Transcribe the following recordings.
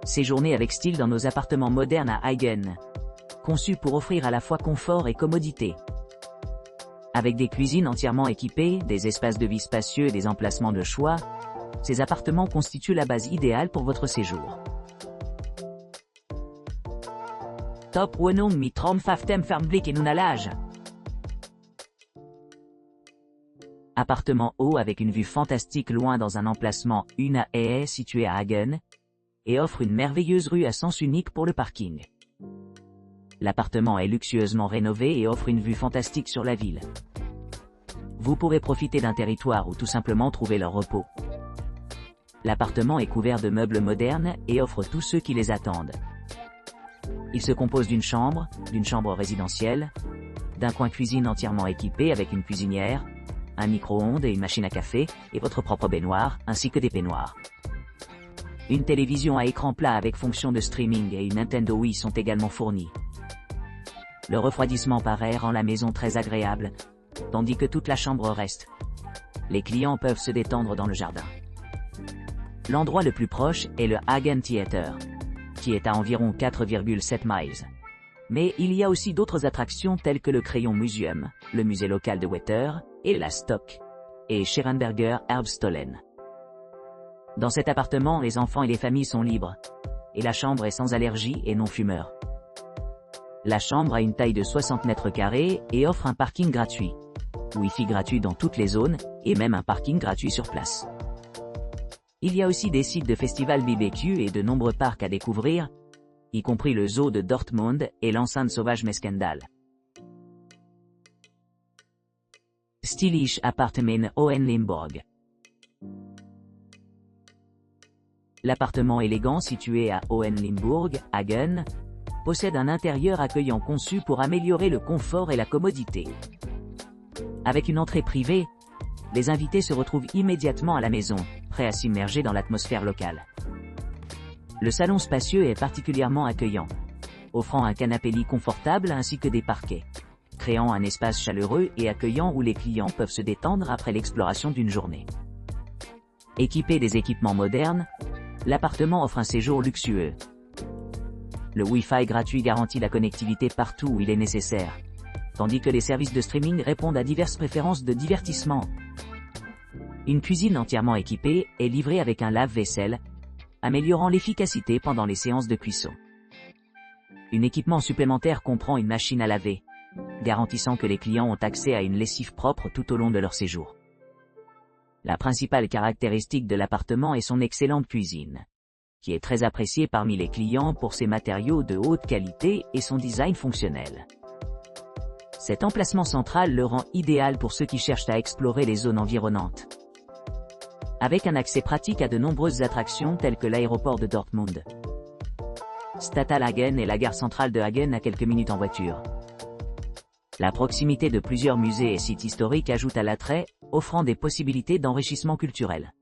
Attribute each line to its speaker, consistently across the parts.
Speaker 1: Séjournez avec style dans nos appartements modernes à Hagen, conçus pour offrir à la fois confort et commodité. Avec des cuisines entièrement équipées, des espaces de vie spacieux et des emplacements de choix, ces appartements constituent la base idéale pour votre séjour. Top Wohnung mit traumhaftem Fernblick in Unalage. Appartement haut avec une vue fantastique loin dans un emplacement Una est situé à Hagen, et offre une merveilleuse rue à sens unique pour le parking. L'appartement est luxueusement rénové et offre une vue fantastique sur la ville. Vous pourrez profiter d'un territoire ou tout simplement trouver leur repos. L'appartement est couvert de meubles modernes et offre tous ceux qui les attendent. Il se compose d'une chambre résidentielle, d'un coin cuisine entièrement équipé avec une cuisinière, un micro-ondes et une machine à café, et votre propre baignoire, ainsi que des peignoirs. Une télévision à écran plat avec fonction de streaming et une Nintendo Wii sont également fournis. Le refroidissement par air rend la maison très agréable, tandis que toute la chambre reste. Les clients peuvent se détendre dans le jardin. L'endroit le plus proche est le Hagen Theater, qui est à environ 4,7 miles. Mais il y a aussi d'autres attractions telles que le Crayon Museum, le musée local de Wetter, et la Stock, et Scherenberger Herbstollen. Dans cet appartement, les enfants et les familles sont libres, et la chambre est sans allergie et non fumeur. La chambre a une taille de 60 mètres carrés et offre un parking gratuit, Wi-Fi gratuit dans toutes les zones, et même un parking gratuit sur place. Il y a aussi des sites de festivals BBQ et de nombreux parcs à découvrir, y compris le zoo de Dortmund et l'enceinte sauvage Meskendal. Stylisch Appartement Hohenlimburg. L'appartement élégant situé à Hohenlimburg, Hagen, possède un intérieur accueillant conçu pour améliorer le confort et la commodité. Avec une entrée privée, les invités se retrouvent immédiatement à la maison, prêts à s'immerger dans l'atmosphère locale. Le salon spacieux est particulièrement accueillant, offrant un canapé-lit confortable ainsi que des parquets, créant un espace chaleureux et accueillant où les clients peuvent se détendre après l'exploration d'une journée. Équipé des équipements modernes, l'appartement offre un séjour luxueux. Le Wi-Fi gratuit garantit la connectivité partout où il est nécessaire, tandis que les services de streaming répondent à diverses préférences de divertissement. Une cuisine entièrement équipée est livrée avec un lave-vaisselle, améliorant l'efficacité pendant les séances de cuisson. Un équipement supplémentaire comprend une machine à laver, garantissant que les clients ont accès à une lessive propre tout au long de leur séjour. La principale caractéristique de l'appartement est son excellente cuisine, qui est très appréciée parmi les clients pour ses matériaux de haute qualité et son design fonctionnel. Cet emplacement central le rend idéal pour ceux qui cherchent à explorer les zones environnantes. Avec un accès pratique à de nombreuses attractions telles que l'aéroport de Dortmund, Stadthalle Hagen et la gare centrale de Hagen à quelques minutes en voiture. La proximité de plusieurs musées et sites historiques ajoute à l'attrait, offrant des possibilités d'enrichissement culturel.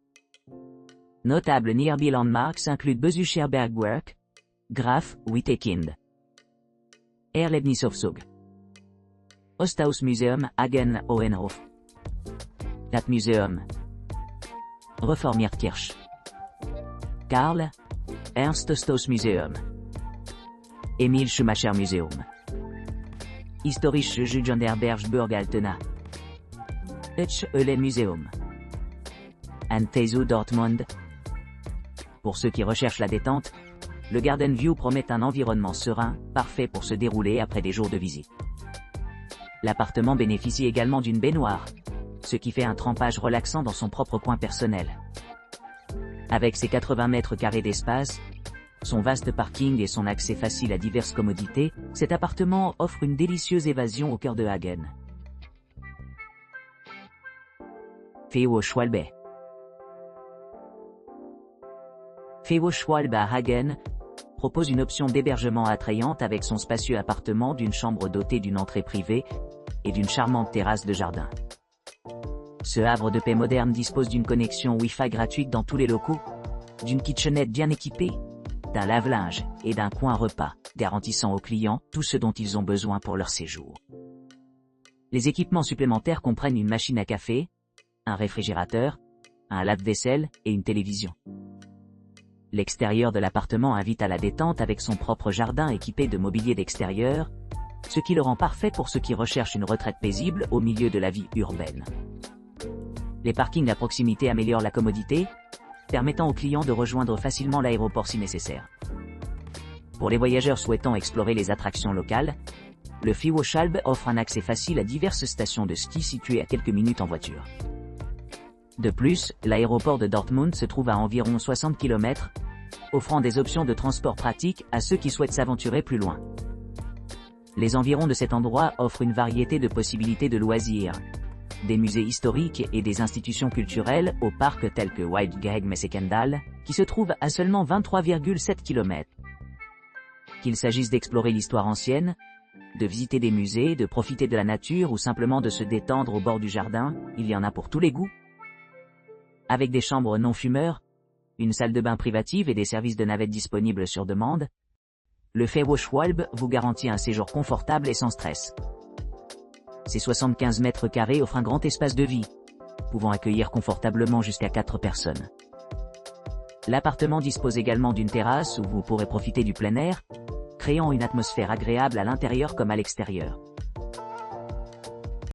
Speaker 1: Notables nearby landmarks incluent Besucher Bergwerk, Graf Wittekind, Erlebnisaufzug, Osthausmuseum Hagen Hohenhof, Stadtmuseum, Reformiertkirche, Karl Ernst Osthausmuseum, Emil Schumacher Museum, Historische Jugenderbergburg Altena, Eulen Museum, Antesu Dortmund. Pour ceux qui recherchent la détente, le Garden View promet un environnement serein, parfait pour se dérouler après des jours de visite. L'appartement bénéficie également d'une baignoire, ce qui fait un trempage relaxant dans son propre coin personnel. Avec ses 80 mètres carrés d'espace, son vaste parking et son accès facile à diverses commodités, cet appartement offre une délicieuse évasion au cœur de Hagen. Feo Schwalbe. Feo Schwalbe à Hagen propose une option d'hébergement attrayante avec son spacieux appartement d'une chambre dotée d'une entrée privée et d'une charmante terrasse de jardin. Ce havre de paix moderne dispose d'une connexion Wi-Fi gratuite dans tous les locaux, d'une kitchenette bien équipée, d'un lave-linge et d'un coin repas, garantissant aux clients tout ce dont ils ont besoin pour leur séjour. Les équipements supplémentaires comprennent une machine à café, un réfrigérateur, un lave-vaisselle et une télévision. L'extérieur de l'appartement invite à la détente avec son propre jardin équipé de mobilier d'extérieur, ce qui le rend parfait pour ceux qui recherchent une retraite paisible au milieu de la vie urbaine. Les parkings à proximité améliorent la commodité, permettant aux clients de rejoindre facilement l'aéroport si nécessaire. Pour les voyageurs souhaitant explorer les attractions locales, le Freiwashalbe offre un accès facile à diverses stations de ski situées à quelques minutes en voiture. De plus, l'aéroport de Dortmund se trouve à environ 60 km, offrant des options de transport pratiques à ceux qui souhaitent s'aventurer plus loin. Les environs de cet endroit offrent une variété de possibilités de loisirs, des musées historiques et des institutions culturelles au parc tels que Wildgeheg Messekendal, qui se trouve à seulement 23,7 km. Qu'il s'agisse d'explorer l'histoire ancienne, de visiter des musées, de profiter de la nature ou simplement de se détendre au bord du jardin, il y en a pour tous les goûts. Avec des chambres non fumeurs, une salle de bain privative et des services de navette disponibles sur demande, le Freiwashalbe vous garantit un séjour confortable et sans stress. Ses 75 mètres carrés offrent un grand espace de vie, pouvant accueillir confortablement jusqu'à 4 personnes. L'appartement dispose également d'une terrasse où vous pourrez profiter du plein air, créant une atmosphère agréable à l'intérieur comme à l'extérieur.